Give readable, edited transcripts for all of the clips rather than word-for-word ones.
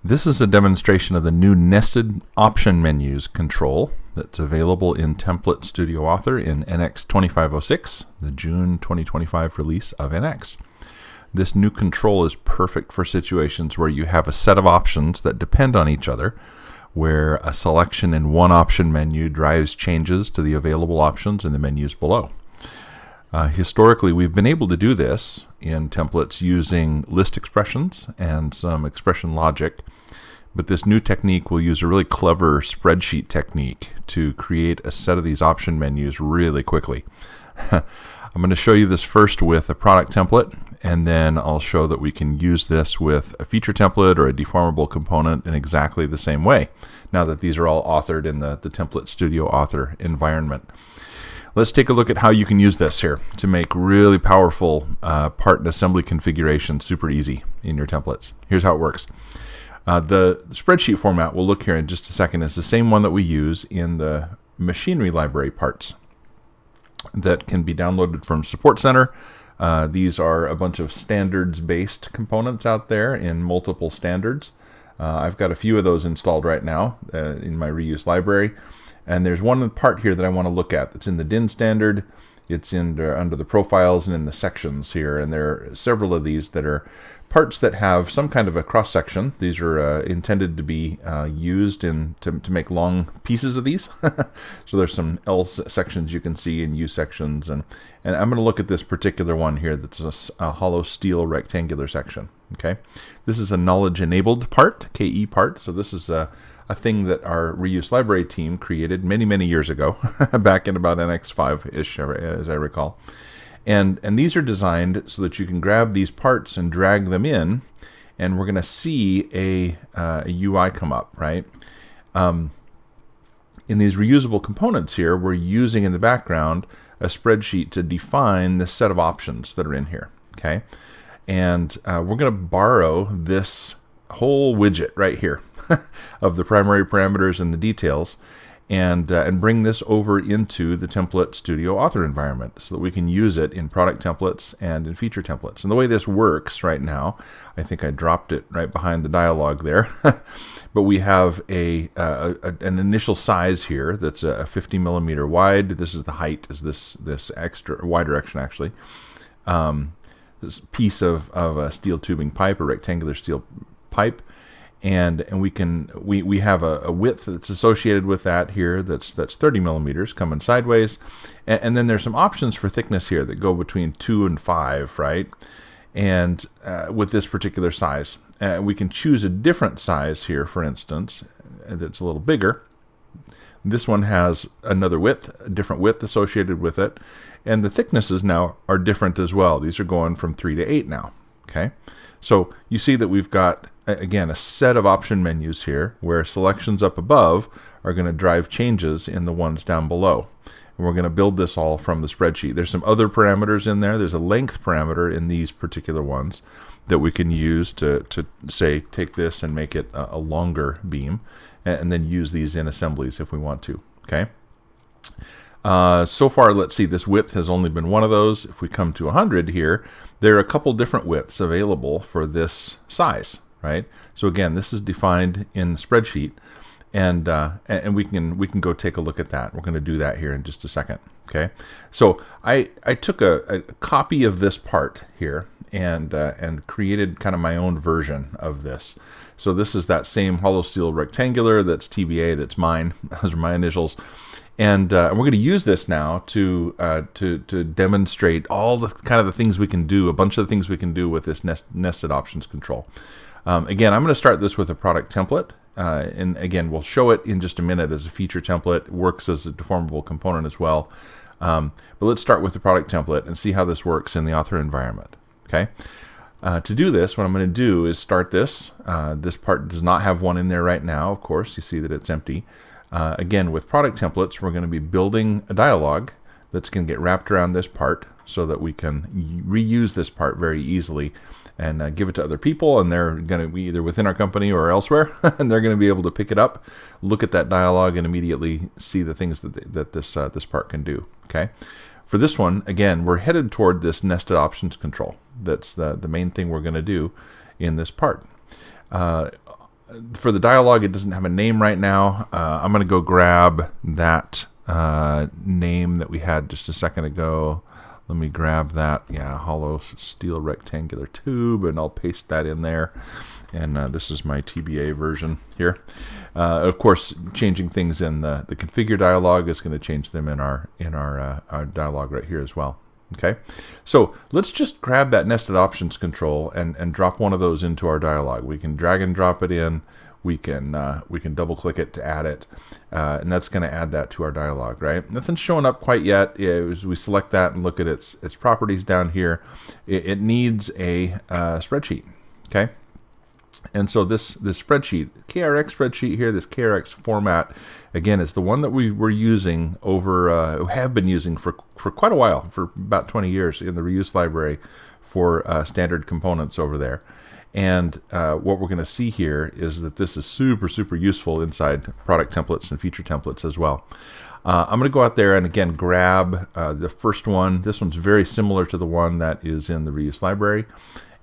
This is a demonstration of the new nested option menus control that's available in Template Studio Author in NX2506, the June 2025 release of NX. This new control is perfect for situations where you have a set of options that depend on each other, where a selection in one option menu drives changes to the available options in the menus below. Historically, we've been able to do this in templates using list expressions and some expression logic, but this new technique will use a really clever spreadsheet technique to create a set of these option menus really quickly. I'm going to show you this first with a product template, and then I'll show that we can use this with a feature template or a deformable component in exactly the same way, now that these are all authored in the Template Studio Author environment. Let's take a look at how you can use this here to make really powerful part and assembly configuration super easy in your templates. Here's how it works. The spreadsheet format we'll look here in just a second is the same one that we use in the machinery library parts that can be downloaded from Support Center. These are a bunch of standards-based components out there in multiple standards. I've got a few of those installed right now in my reuse library. And there's one part here that I want to look at that's in the DIN standard. It's under the profiles and in the sections here. And there are several of these that are parts that have some kind of a cross section. These are intended to be used to make long pieces of these. So there's some L sections you can see and U sections. And I'm going to look at this particular one here that's a hollow steel rectangular section. Okay, this is a knowledge enabled part, KE part. So this is a thing that our reuse library team created many years ago, back in about NX5-ish, as I recall. And these are designed so that you can grab these parts and drag them in, and we're going to see a UI come up, right? In these reusable components here, we're using in the background a spreadsheet to define the set of options that are in here, okay? And we're going to borrow this whole widget right here of the primary parameters and the details, and bring this over into the Template Studio Author environment so that we can use it in product templates and in feature templates. And the way this works right now, I think I dropped it right behind the dialog there, but we have an initial size here that's a 50 millimeter wide. This is the height, is this extra y direction actually. This piece of a steel tubing pipe, a rectangular steel pipe, and we have a width that's associated with that here that's 30 millimeters coming sideways, and then there's some options for thickness here that go between 2 and 5, right? And with this particular size, we can choose a different size here, for instance, that's a little bigger. This one has another width, a different width associated with it, and the thicknesses now are different as well. These are going from 3 to 8 now. Okay, so you see that we've got, again, a set of option menus here where selections up above are going to drive changes in the ones down below. And we're going to build this all from the spreadsheet. There's some other parameters in there. There's a length parameter in these particular ones that we can use to say, take this and make it a longer beam, and then use these in assemblies if we want to. Okay. So far, let's see, this width has only been one of those. If we come to 100 here, there are a couple different widths available for this size, right? So again, this is defined in the spreadsheet, and we can go take a look at that. We're going to do that here in just a second. Okay, so I took a copy of this part here and created kind of my own version of this. So this is that same hollow steel rectangular, that's TBA, that's mine. Those are my initials. And we're going to use this now to demonstrate all the kind of the things we can do, a bunch of the things we can do with this nested options control. Again, I'm going to start this with a product template. And again, we'll show it in just a minute as a feature template. It works as a deformable component as well. But let's start with the product template and see how this works in the author environment. Okay. To do this, what I'm going to do is start this. This part does not have one in there right now. Of course, you see that it's empty. Again, with product templates, we're going to be building a dialog that's going to get wrapped around this part so that we can reuse this part very easily and give it to other people, and they're going to be either within our company or elsewhere, and they're going to be able to pick it up, look at that dialog, and immediately see the things that this part can do. Okay. For this one, again, we're headed toward this nested options control. That's the main thing we're going to do in this part. for the dialog, it doesn't have a name right now. I'm going to go grab that name that we had just a second ago. Let me grab that, hollow steel rectangular tube, and I'll paste that in there. And this is my TBA version here. Of course, changing things in the configure dialog is going to change them in our dialog right here as well. Okay, so let's just grab that nested options control and drop one of those into our dialog. We can drag and drop it in. We can double click it to add it, and that's going to add that to our dialog, right? Nothing's showing up quite yet. As we select that and look at its properties down here, it needs a spreadsheet, okay? And so this spreadsheet, KRX spreadsheet here, this KRX format, again, is the one that we were using have been using for quite a while, for about 20 years in the reuse library for standard components over there. And what we're going to see here is that this is super, super useful inside product templates and feature templates as well. I'm going to go out there and again grab the first one. This one's very similar to the one that is in the reuse library,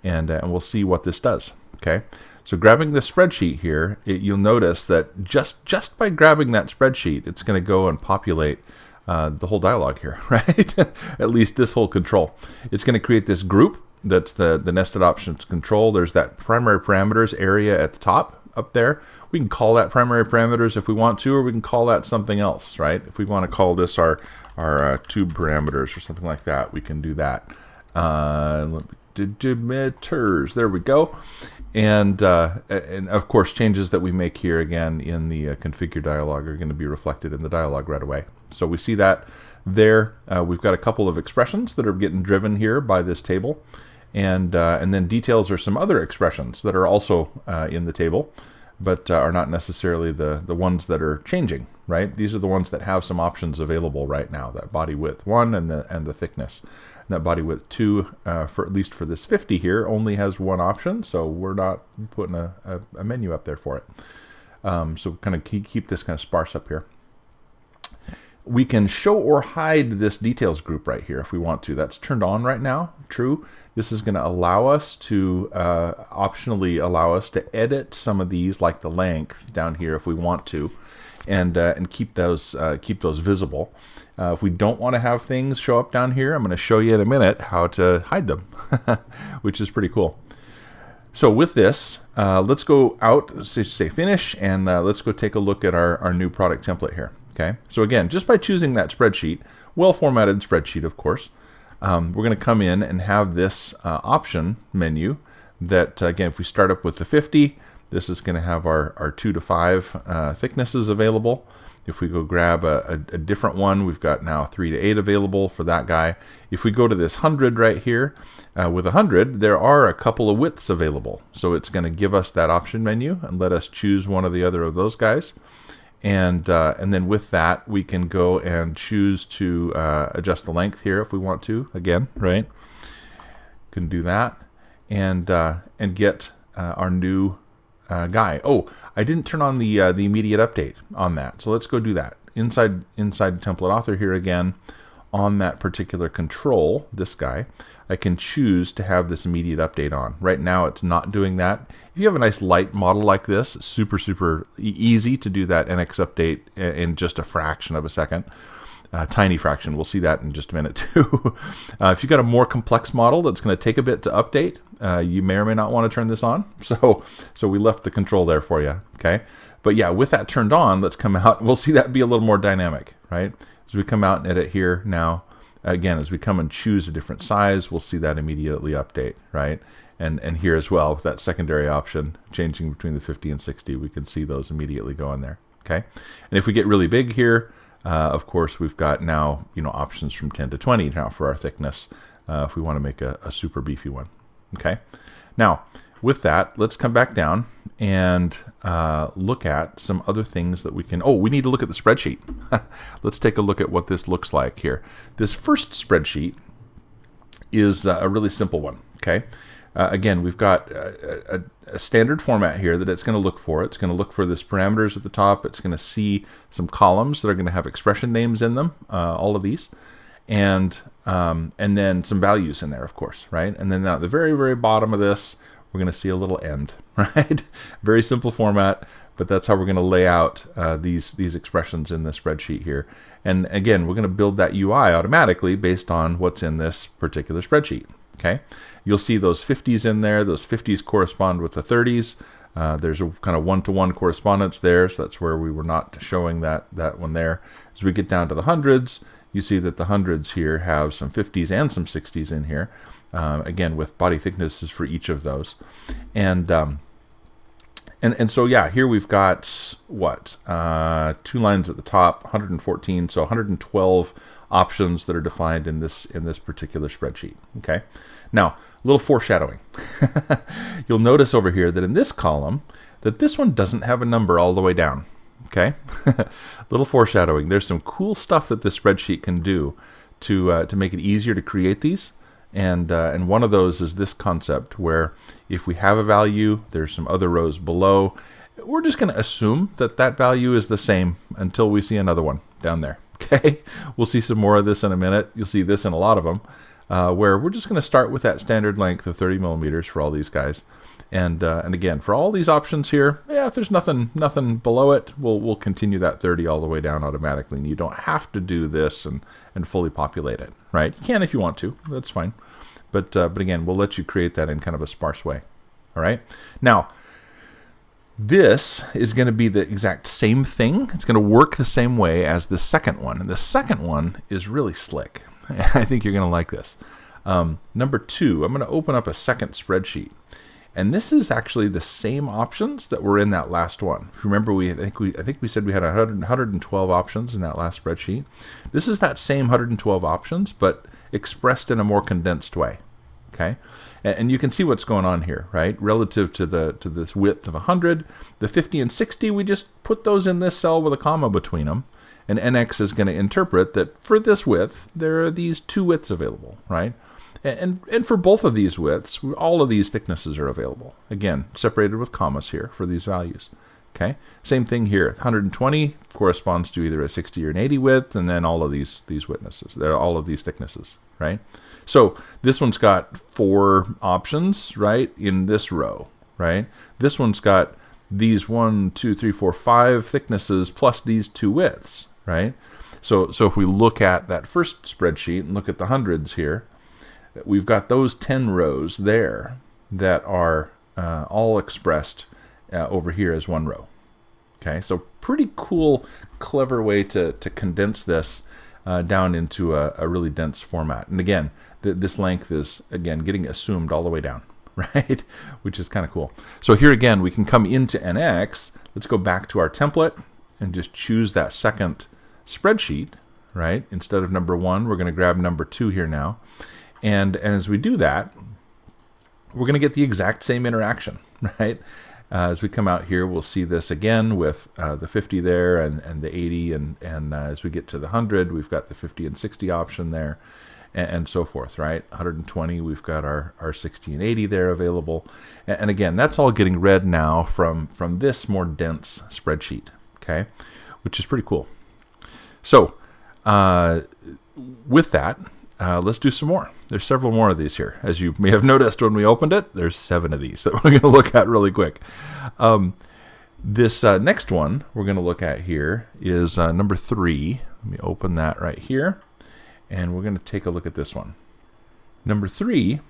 and we'll see what this does. Okay, so grabbing the spreadsheet here, you'll notice that just by grabbing that spreadsheet, it's going to go and populate the whole dialog here, right? At least this whole control. It's going to create this group that's the nested options control. There's that primary parameters area at the top up there. We can call that primary parameters if we want to, or we can call that something else, right? If we want to call this our tube parameters or something like that, we can do that. Demeters, there we go. And of course, changes that we make here again in the configure dialog are going to be reflected in the dialog right away. So we see that there. We've got a couple of expressions that are getting driven here by this table, and then details are some other expressions that are also in the table, but are not necessarily the ones that are changing, right? These are the ones that have some options available right now. That body width 1 and the thickness. And that body width 2, for at least for this 50 here, only has one option, so we're not putting a menu up there for it. So kind of keep this kind of sparse up here. We can show or hide this details group right here if we want to. That's turned on right now, true. This is going to allow us to optionally allow us to edit some of these, like the length down here if we want to, and keep those visible. If we don't want to have things show up down here, I'm going to show you in a minute how to hide them, which is pretty cool. So with this, let's go out, say finish, and let's go take a look at our new product template here. Okay, so again, just by choosing that spreadsheet, well-formatted spreadsheet, of course, we're going to come in and have this option menu that, again, if we start up with the 50, this is going to have our 2 to 5 thicknesses available. If we go grab a different one, we've got now 3 to 8 available for that guy. If we go to this 100 right here, with 100, there are a couple of widths available. So it's going to give us that option menu and let us choose one or the other of those guys. And then with that, we can go and choose to adjust the length here if we want to. Again, right? Can do that and get our new guy. Oh, I didn't turn on the immediate update on that, so let's go do that inside template author here again. On that particular control, this guy, I can choose to have this immediate update on. Right now it's not doing that. If you have a nice light model like this, super easy to do that NX update in just a fraction of a second. Tiny fraction, we'll see that in just a minute too. If you've got a more complex model that's going to take a bit to update, you may or may not want to turn this on. So we left the control there for you, okay? But yeah, with that turned on, let's come out. We'll see that be a little more dynamic, right? As we come out and edit here now, again, as we come and choose a different size, we'll see that immediately update, right? And here as well, with that secondary option, changing between the 50 and 60, we can see those immediately go in there, okay? And if we get really big here, of course, we've got now, options from 10 to 20 now for our thickness, if we want to make a super beefy one, okay? Now, with that, let's come back down and look at some other things that we can... Oh, we need to look at the spreadsheet. Let's take a look at what this looks like here. This first spreadsheet is a really simple one, okay? Again, we've got a standard format here that it's going to look for. It's going to look for this parameters at the top. It's going to see some columns that are going to have expression names in them, all of these, and then some values in there, of course, right? And then at the very, very bottom of this, we're going to see a little end, right? Very simple format, but that's how we're going to lay out these expressions in the spreadsheet here. And again, we're going to build that UI automatically based on what's in this particular spreadsheet. Okay, you'll see those 50s in there. Those 50s correspond with the 30s. There's a kind of one-to-one correspondence there, so that's where we were not showing that one there. As we get down to the hundreds, you see that the hundreds here have some 50s and some 60s in here, again with body thicknesses for each of those. And so yeah, here we've got what, 2 lines at the top, 114, so 112 options that are defined in this particular spreadsheet. Okay, now a little foreshadowing. You'll notice over here that in this column that this one doesn't have a number all the way down. Okay, little foreshadowing. There's some cool stuff that this spreadsheet can do to make it easier to create these. And one of those is this concept where if we have a value, there's some other rows below. We're just going to assume that that value is the same until we see another one down there. Okay, we'll see some more of this in a minute. You'll see this in a lot of them, where we're just going to start with that standard length of 30 millimeters for all these guys. And again, for all these options here, yeah, if there's nothing below it, we'll continue that 30 all the way down automatically. And you don't have to do this and fully populate it, right? You can if you want to, that's fine. But again, we'll let you create that in kind of a sparse way. All right. Now, this is going to be the exact same thing. It's going to work the same way as the second one. And the second one is really slick. I think you're going to like this. Number 2, I'm going to open up a second spreadsheet. And this is actually the same options that were in that last one. If you remember, I think we said we had 112 options in that last spreadsheet. This is that same 112 options, but expressed in a more condensed way. Okay, and you can see what's going on here, right? Relative to this width of 100, the 50 and 60, we just put those in this cell with a comma between them. And NX is going to interpret that for this width, there are these 2 widths available, right? And for both of these widths, all of these thicknesses are available. Again, separated with commas here for these values. Okay, same thing here. 120 corresponds to either a 60 or an 80 width, and then all of these witnesses. There are all of these thicknesses, right? So this one's got 4 options, right, in this row, right? This one's got these 1, 2, 3, 4, 5 thicknesses plus these 2 widths, right? So if we look at that first spreadsheet and look at the hundreds here, we've got those 10 rows there that are all expressed over here as one row. Okay, so pretty cool, clever way to condense this down into a really dense format. And again, this length is, again, getting assumed all the way down, right? Which is kind of cool. So here again, we can come into NX. Let's go back to our template and just choose that second spreadsheet, right? Instead of number 1, we're going to grab number 2 here now. And as we do that, we're going to get the exact same interaction, right? As we come out here, we'll see this again with the 50 there and the 80. And as we get to the 100, we've got the 50 and 60 option there and so forth, right? 120, we've got our 60 and 80 there available. And again, that's all getting read now from this more dense spreadsheet, okay? Which is pretty cool. So with that, let's do some more. There's several more of these here. As you may have noticed when we opened it, there's 7 of these that we're going to look at really quick. This next one we're going to look at here is number 3. Let me open that right here. And we're going to take a look at this one. Number 3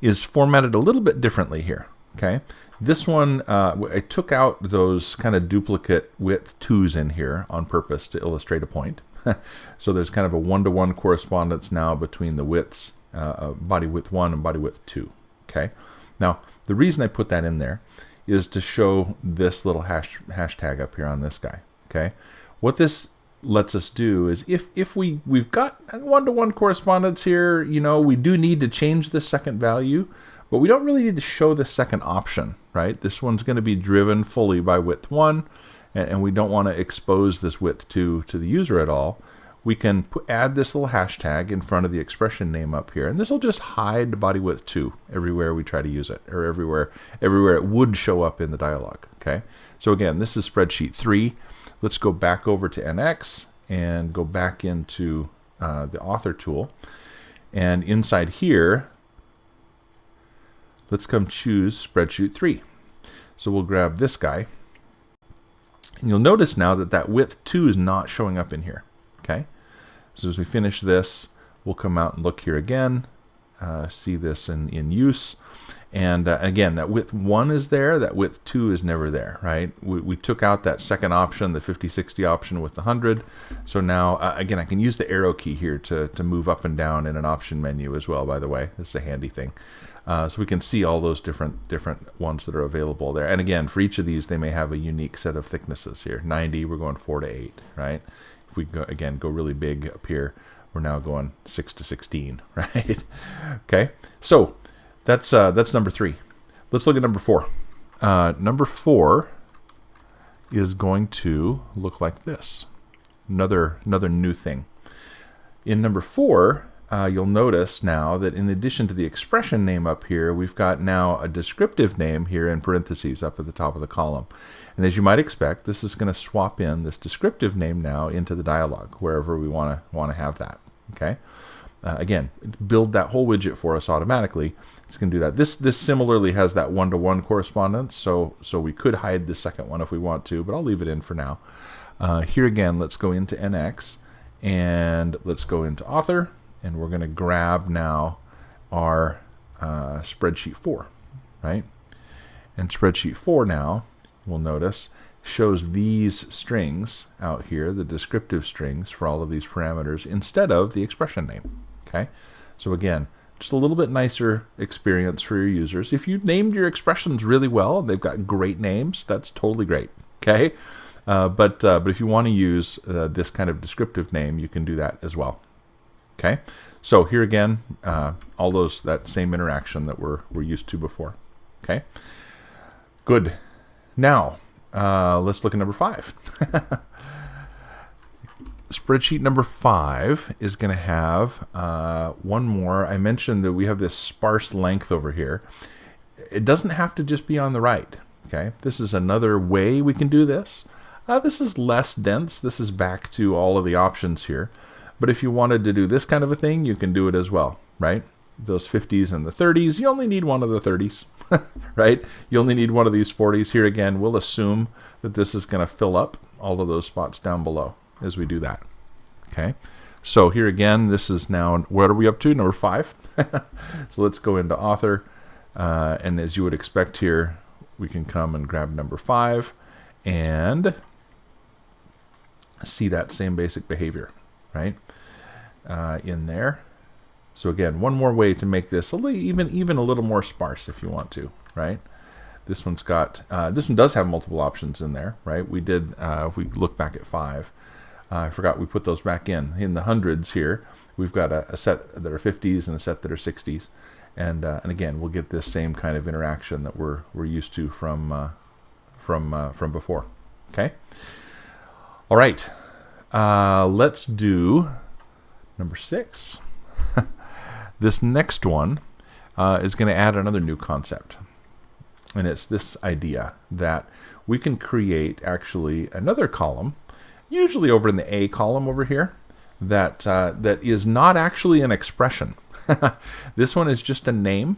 is formatted a little bit differently here. Okay, this one, I took out those kind of duplicate width 2s in here on purpose to illustrate a point. So there's kind of a 1-to-1 correspondence now between the widths, body width 1 and body width 2. Okay. Now, the reason I put that in there is to show this little hashtag up here on this guy. Okay. What this lets us do is if we've got 1-to-1 correspondence here, you know, we do need to change the second value, but we don't really need to show the second option, right? This one's going to be driven fully by width 1. And we don't want to expose this width 2 to the user at all. We can add this little hashtag in front of the expression name up here, and this will just hide body width 2 everywhere we try to use it, or everywhere it would show up in the dialog. Okay. So again, this is spreadsheet 3. Let's go back over to NX and go back into the author tool, and inside here, let's come choose spreadsheet 3. So we'll grab this guy. And you'll notice now that that width 2 is not showing up in here. Okay. So as we finish this, we'll come out and look here again, see this in use. And again, that width 1 is there, that width 2 is never there, right? We took out that second option, the 50/60 option with the 100. So now, again, I can use the arrow key here to move up and down in an option menu as well, by the way. This is a handy thing. So we can see all those different ones that are available there. And again, for each of these, they may have a unique set of thicknesses here. 90, we're going 4 to 8, right? If we go, again, go really big up here, we're now going 6 to 16, right? Okay, so that's number 3. Let's look at number 4. Number 4 is going to look like this. Another new thing. In number 4, you'll notice now that in addition to the expression name up here, we've got now a descriptive name here in parentheses up at the top of the column. And as you might expect, this is going to swap in this descriptive name now into the dialog, wherever we want to have that. Okay. Again, build that whole widget for us automatically. It's going to do that. This similarly has that one-to-one correspondence, so we could hide the second one if we want to, but I'll leave it in for now. Here again, let's go into NX, and let's go into Author, and we're going to grab now our spreadsheet 4, right? And spreadsheet 4 now, we'll notice, shows these strings out here, the descriptive strings for all of these parameters, instead of the expression name. Okay, so again, just a little bit nicer experience for your users. If you named your expressions really well, they've got great names, that's totally great. Okay, but if you want to use this kind of descriptive name, you can do that as well. Okay, so here again, all that same interaction that we're used to before. Okay, good. Now let's look at number 5. Spreadsheet number 5 is going to have one more. I mentioned that we have this sparse length over here. It doesn't have to just be on the right. Okay, this is another way we can do this. This is less dense. This is back to all of the options here. But if you wanted to do this kind of a thing, you can do it as well, right? Those 50s and the 30s, you only need one of the 30s, right? You only need one of these 40s. Here again, we'll assume that this is going to fill up all of those spots down below as we do that. Okay, so here again, this is now, what are we up to? Number 5. So let's go into Author, and as you would expect here, we can come and grab number 5 and see that same basic behavior, right? In there. So again, one more way to make this even a little more sparse if you want to, right? This one's got, this one does have multiple options in there, right? We did, if we look back at 5, I forgot we put those back in. In the hundreds here, we've got a set that are 50s and a set that are 60s. And again, we'll get this same kind of interaction that we're used to from before. Okay. All right. Let's do number 6. This next one is going to add another new concept. And it's this idea that we can create actually another column, usually over in the A column over here, that is not actually an expression. This one is just a name,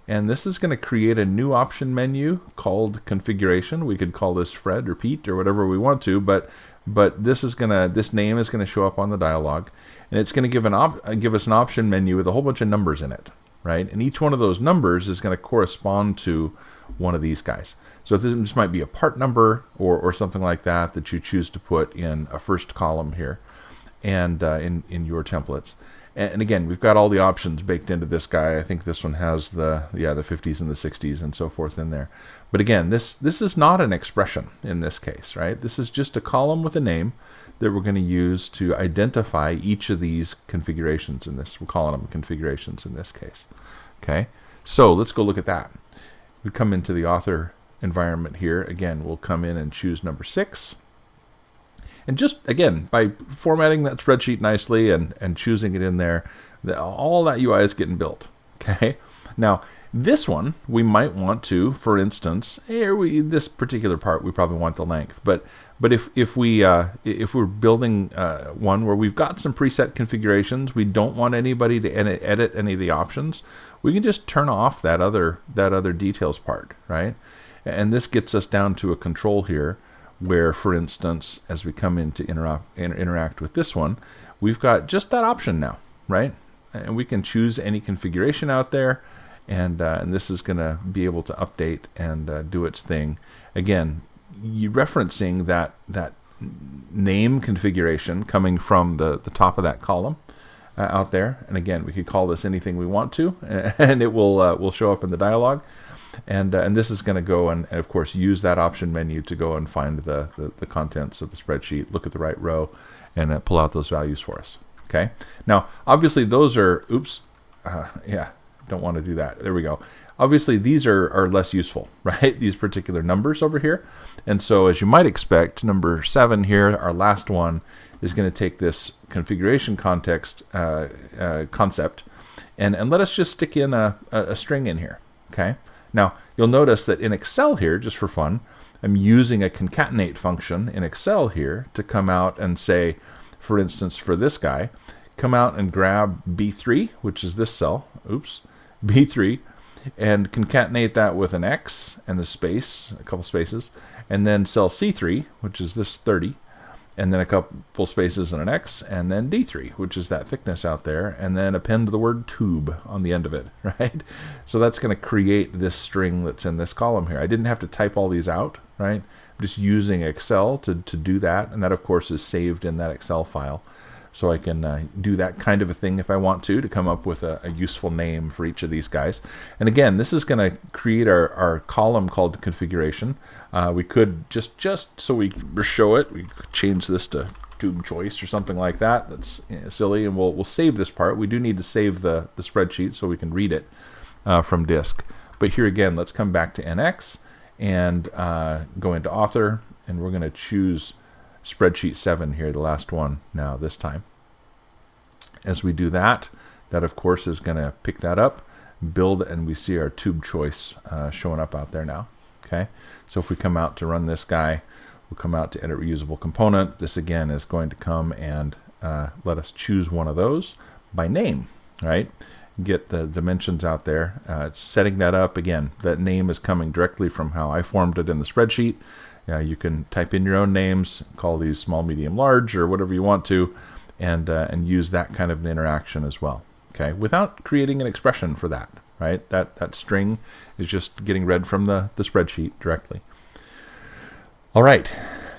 and this is going to create a new option menu called configuration. We could call this Fred or Pete or whatever we want to, but this name is going to show up on the dialog, and it's going to give us an option menu with a whole bunch of numbers in it, right? And each one of those numbers is going to correspond to one of these guys. So this might be a part number or something like that you choose to put in a first column here, and in your templates. And again, we've got all the options baked into this guy. I think this one has the 50s and the 60s and so forth in there. But again, this is not an expression in this case, right? This is just a column with a name that we're going to use to identify each of these configurations in this. We're calling them configurations in this case. Okay, so let's go look at that. We come into the Author environment here. Again, we'll come in and choose number 6. And just, again, by formatting that spreadsheet nicely and choosing it in there, all that UI is getting built. Okay. Now, This one, we might want to, for instance, this particular part, we probably want the length. But if we're building one where we've got some preset configurations, we don't want anybody to edit any of the options, we can just turn off that other details part, right? And this gets us down to a control here where, for instance, as we come in to interact with this one, we've got just that option now, right? And we can choose any configuration out there, and this is going to be able to update and do its thing. Again, you referencing that name configuration coming from the top of that column out there. And again, we could call this anything we want to, and it will show up in the dialog. And this is going to go and of course use that option menu to go and find the contents of the spreadsheet, look at the right row, and pull out those values for us. Okay. Now, obviously, those are don't want to do that. There we go. Obviously, these are less useful, right? These particular numbers over here. And so, as you might expect, number 7 here, our last one, is going to take this configuration context concept and let us just stick in a string in here. Okay. Now, you'll notice that in Excel here, just for fun, I'm using a concatenate function in Excel here to come out and say, for instance, for this guy, come out and grab B3, which is this cell, B3, and concatenate that with an X and a space, a couple spaces, and then cell C3, which is this 30, and then a couple spaces and an X, and then D3, which is that thickness out there, and then append the word tube on the end of it, right? So that's going to create this string that's in this column here. I didn't have to type all these out, right? I'm just using Excel to do that, and that, of course, is saved in that Excel file. So I can do that kind of a thing if I want to come up with a useful name for each of these guys. And again, this is going to create our column called configuration. We could just so we show it, we could change this to tube choice or something like that. That's silly, and we'll save this part. We do need to save the spreadsheet so we can read it from disk. But here again, let's come back to NX and go into author, and we're going to choose spreadsheet 7 here, the last one now this time. As we do that of course is going to pick that up, build, and we see our tube choice showing up out there now. Okay, so if we come out to run this guy, we'll come out to edit reusable component. This again is going to come and let us choose one of those by name, right? Get the dimensions out there. It's setting that up. Again, that name is coming directly from how I formed it in the spreadsheet. You can type in your own names, call these small, medium, large, or whatever you want to, and use that kind of an interaction as well. Okay, without creating an expression for that, right? That string is just getting read from the spreadsheet directly. All right,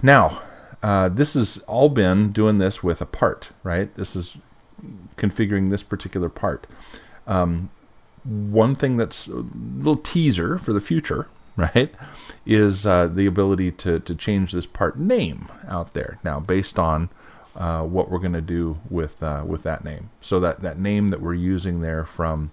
now this has all been doing this with a part, right? This is configuring this particular part. One thing that's a little teaser for the future, right, is the ability to change this part name out there now based on what we're going to do with that name. So that name that we're using there from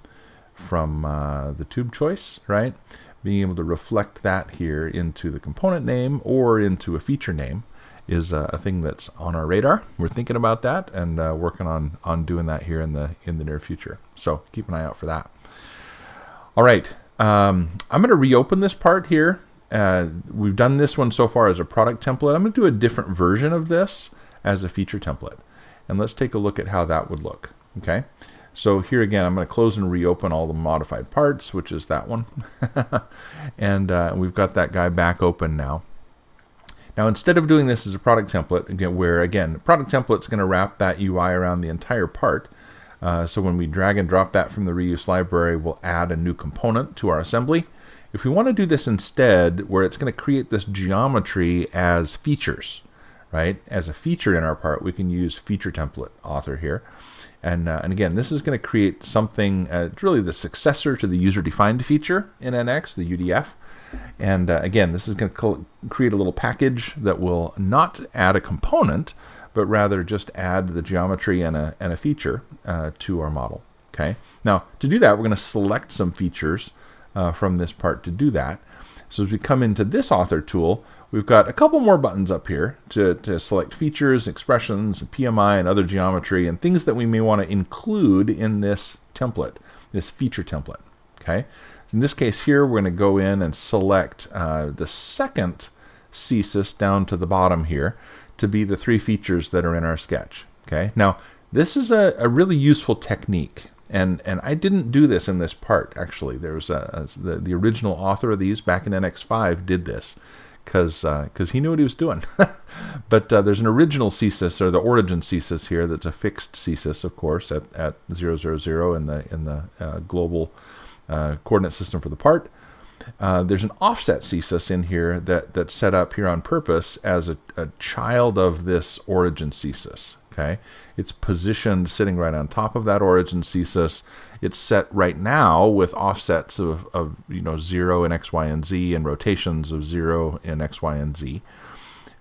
the tube choice, right, being able to reflect that here into the component name or into a feature name is a thing that's on our radar. We're thinking about that and working on doing that here in the near future. So keep an eye out for that. All right. I'm going to reopen this part here. We've done this one so far as a product template. I'm going to do a different version of this as a feature template. And let's take a look at how that would look. Okay. So here again, I'm going to close and reopen all the modified parts, which is that one. And we've got that guy back open now. Now, instead of doing this as a product template, again, product template is going to wrap that UI around the entire part. So when we drag and drop that from the reuse library, we'll add a new component to our assembly. If we want to do this instead, where it's going to create this geometry as features, right? As a feature in our part, we can use feature template author here. And again, this is going to create something, it's really the successor to the user-defined feature in NX, the UDF. And again, this is going to create a little package that will not add a component, but rather just add the geometry and a feature to our model. Okay. Now, to do that, we're going to select some features from this part to do that. So as we come into this author tool, we've got a couple more buttons up here to select features, expressions, PMI, and other geometry, and things that we may want to include in this template, this feature template. Okay, In this case here, we're going to go in and select the second CSys down to the bottom here to be the 3 features that are in our sketch. Okay. Now, this is a really useful technique. And I didn't do this in this part, actually. There was the original author of these back in NX5 did this because he knew what he was doing. But there's an original CSys, or the origin CSys here, that's a fixed CSys, of course, at 000 in the global coordinate system for the part. There's an offset CSys in here that's set up here on purpose as a child of this origin CSys. Okay, it's positioned sitting right on top of that origin CSys. It's set right now with offsets of 0 in X, Y, and Z, and rotations of 0 in X, Y, and Z.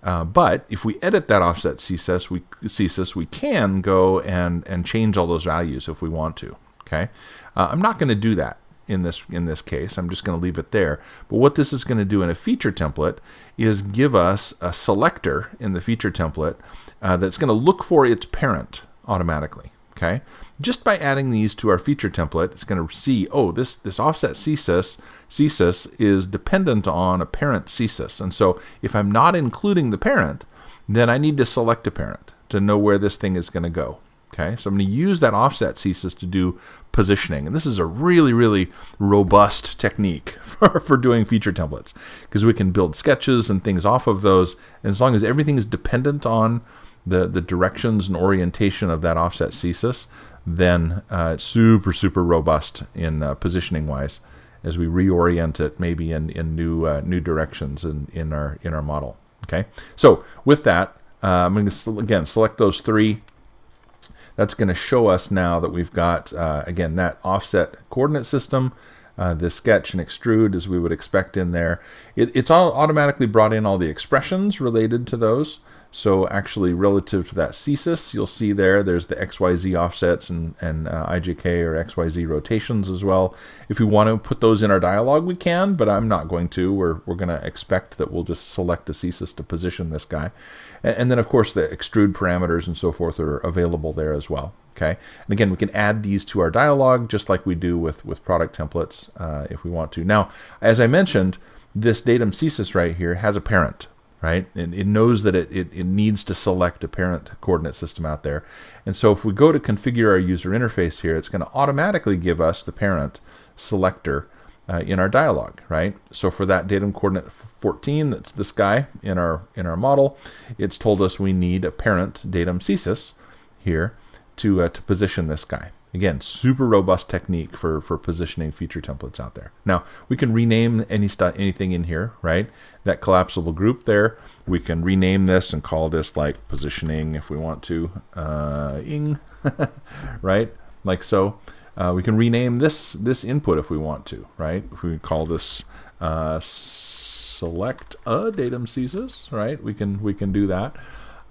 But if we edit that offset CSys, we can go and change all those values if we want to. Okay, I'm not going to do that in this case. I'm just going to leave it there. But what this is going to do in a feature template is give us a selector in the feature template that's going to look for its parent automatically. Okay, just by adding these to our feature template, it's going to see, oh, this offset CSys is dependent on a parent CSys, and so if I'm not including the parent, then I need to select a parent to know where this thing is going to go. Okay, so I'm going to use that offset CSys to do positioning, and this is a really, really robust technique for doing feature templates, because we can build sketches and things off of those, and as long as everything is dependent on the directions and orientation of that offset CSys, then it's super, super robust in positioning wise as we reorient it maybe in new directions in our model. Okay, so with that, I'm going to again select those 3. That's going to show us now that we've got, again, that offset coordinate system, the sketch and extrude as we would expect in there. It's all automatically brought in all the expressions related to those. So actually relative to that CSys, you'll see there's the XYZ offsets and IJK or XYZ rotations as well. If we want to put those in our dialog, we can, but I'm not going to. We're going to expect that we'll just select the CSys to position this guy. And then, of course, the extrude parameters and so forth are available there as well. Okay, and again, we can add these to our dialog just like we do with product templates if we want to. Now, as I mentioned, this datum CSys right here has a parent. Right, and it knows that it needs to select a parent coordinate system out there. And so if we go to configure our user interface here, it's going to automatically give us the parent selector in our dialog, right? So for that datum coordinate 14, that's this guy in our model, it's told us we need a parent datum CSys here to position this guy. Again, super robust technique for positioning feature templates out there. Now, we can rename anything in here, right? That collapsible group there, we can rename this and call this like positioning if we want to, right? Like so. We can rename this input if we want to, right? If we call this select a datum CSys, right? We can do that.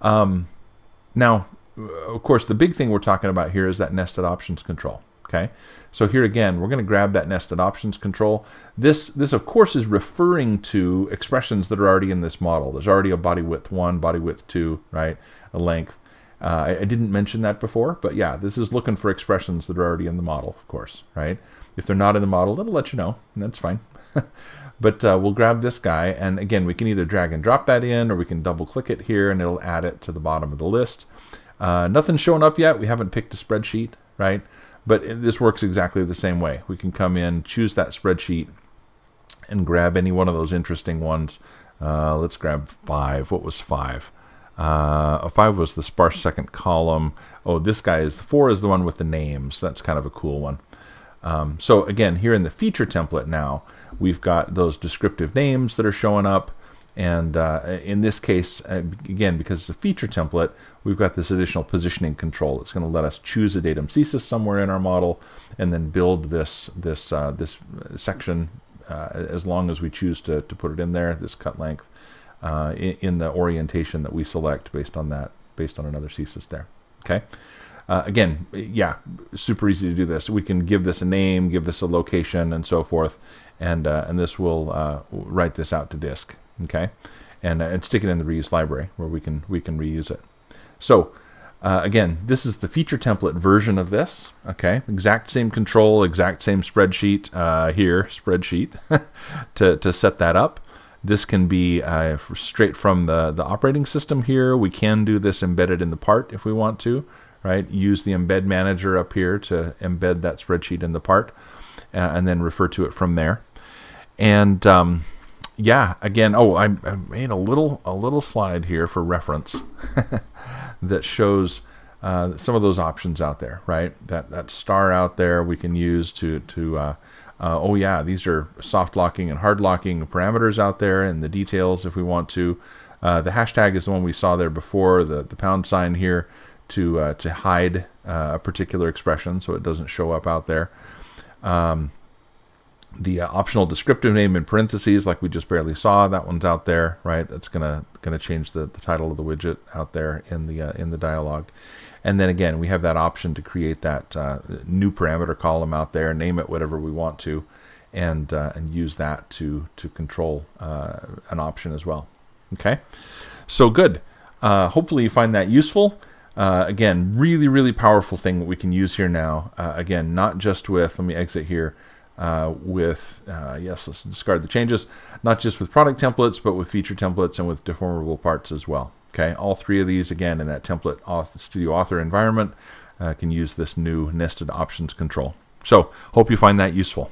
Now, of course, the big thing we're talking about here is that nested options control. Okay, so here again, we're going to grab that nested options control. This of course is referring to expressions that are already in this model. There's already a body width 1, body width 2, right? A length. I didn't mention that before, but yeah, this is looking for expressions that are already in the model, of course, right? If they're not in the model, it'll let you know, and that's fine. But we'll grab this guy, and again, we can either drag and drop that in, or we can double click it here, and it'll add it to the bottom of the list. Nothing's showing up yet. We haven't picked a spreadsheet, right? But this works exactly the same way. We can come in, choose that spreadsheet, and grab any one of those interesting ones. Let's grab 5. What was 5? 5 was the sparse second column. Oh, this guy is 4 is the one with the names. That's kind of a cool one. So again, here in the feature template now, we've got those descriptive names that are showing up. And in this case, again, because it's a feature template, we've got this additional positioning control. It's going to let us choose a datum CSys somewhere in our model and then build this section as long as we choose to put it in there, this cut length, in the orientation that we select based on another CSys there. Okay. Again, yeah, super easy to do this. We can give this a name, give this a location, and so forth, and this will write this out to disk. Okay, and stick it in the reuse library where we can reuse it. So Again, this is the feature template version of this. Okay, exact same control, exact same spreadsheet spreadsheet to set that up. This can be straight from the operating system here. We can do this embedded in the part if we want to, right? Use the embed manager up here to embed that spreadsheet in the part, and then refer to it from there. And yeah, again, I made a little slide here for reference that shows some of those options out there, right? That star out there we can use to oh yeah, these are soft locking and hard locking parameters out there, and the details if we want to. The hashtag is the one we saw there before, the pound sign here to hide a particular expression so it doesn't show up out there. The optional descriptive name in parentheses, like we just barely saw, that one's out there, right? That's gonna change the title of the widget out there in the dialog. And then again, we have that option to create that new parameter column out there, name it whatever we want to, and use that to control an option as well. Okay, so good. Hopefully you find that useful. Again, really powerful thing that we can use here now. Again, not just with, let me exit here. Yes, let's discard the changes, not just with product templates, but with feature templates and with deformable parts as well. Okay, all three of these, again, in that template studio author environment, can use this new nested options control. So, hope you find that useful.